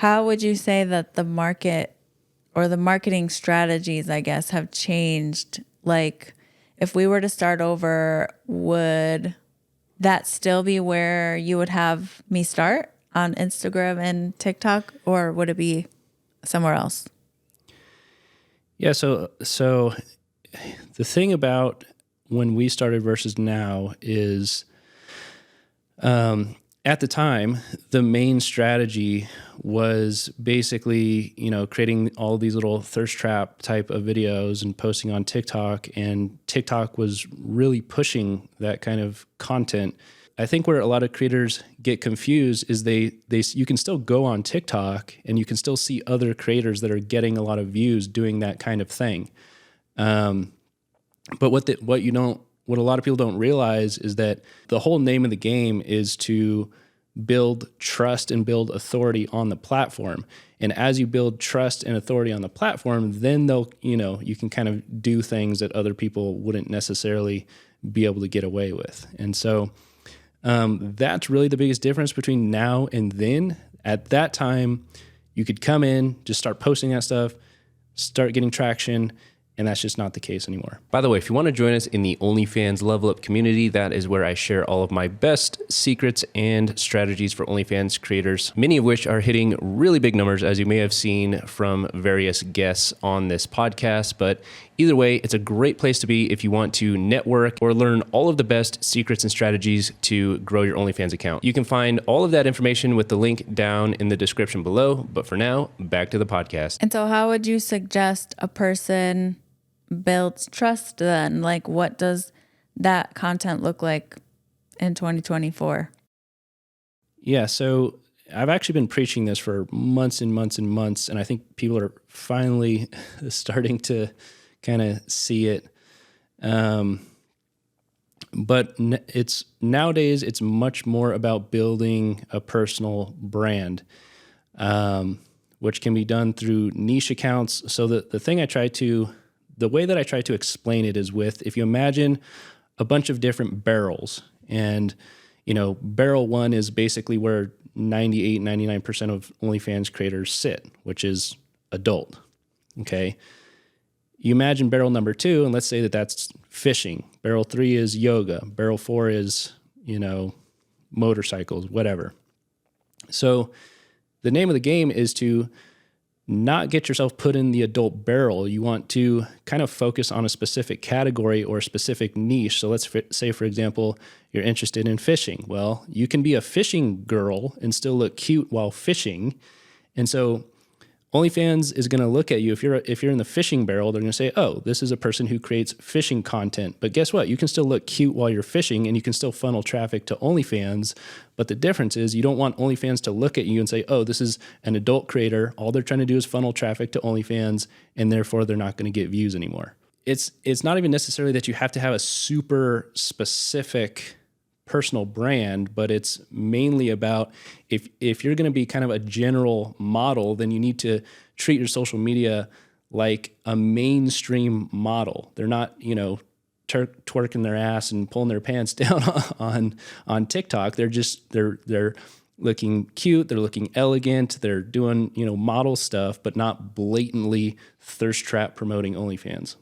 How would you say that the market or the marketing strategies, I guess, have changed? Like, if we were to start over, would that still be where you would have me start on Instagram and TikTok, or would it be somewhere else? Yeah, so the thing about when we started versus now is at the time, the main strategy was basically, creating all these little thirst trap type of videos and posting on TikTok, and TikTok was really pushing that kind of content. I think where a lot of creators get confused is you can still go on TikTok and you can still see other creators that are getting a lot of views doing that kind of thing. But what a lot of people don't realize is that the whole name of the game is to build trust and build authority on the platform. And as you build trust and authority on the platform, then you can kind of do things that other people wouldn't necessarily be able to get away with. And so that's really the biggest difference between now and then. At that time, you could come in, just start posting that stuff, start getting traction, and that's just not the case anymore. By the way, if you want to join us in the OnlyFans Level Up community, that is where I share all of my best secrets and strategies for OnlyFans creators, many of which are hitting really big numbers, as you may have seen from various guests on this podcast. But either way, it's a great place to be if you want to network or learn all of the best secrets and strategies to grow your OnlyFans account. You can find all of that information with the link down in the description below. But for now, back to the podcast. And so how would you suggest a person builds trust then? Like, what does that content look like in 2024? Yeah, so I've actually been preaching this for months and months and months, and I think people are finally starting to kind of see it. But nowadays it's much more about building a personal brand, which can be done through niche accounts. So the way that I try to explain it is if you imagine a bunch of different barrels, and, barrel one is basically where 98, 99% of OnlyFans creators sit, which is adult. Okay. You imagine barrel number 2, and let's say that that's fishing. Barrel 3 is yoga. Barrel 4 is, motorcycles, whatever. So the name of the game is to not get yourself put in the adult barrel. You want to kind of focus on a specific category or a specific niche. So let's say, for example, you're interested in fishing. Well, you can be a fishing girl and still look cute while fishing. And so OnlyFans is going to look at you. If you're in the fishing barrel, they're going to say, oh, this is a person who creates fishing content. But guess what? You can still look cute while you're fishing, and you can still funnel traffic to OnlyFans. But the difference is you don't want OnlyFans to look at you and say, oh, this is an adult creator. All they're trying to do is funnel traffic to OnlyFans, and therefore they're not going to get views anymore. It's not even necessarily that you have to have a super specific personal brand, but it's mainly about if you're going to be kind of a general model, then you need to treat your social media like a mainstream model. They're not, twerking their ass and pulling their pants down on TikTok. They're looking cute, they're looking elegant, they're doing, model stuff, but not blatantly thirst trap promoting OnlyFans.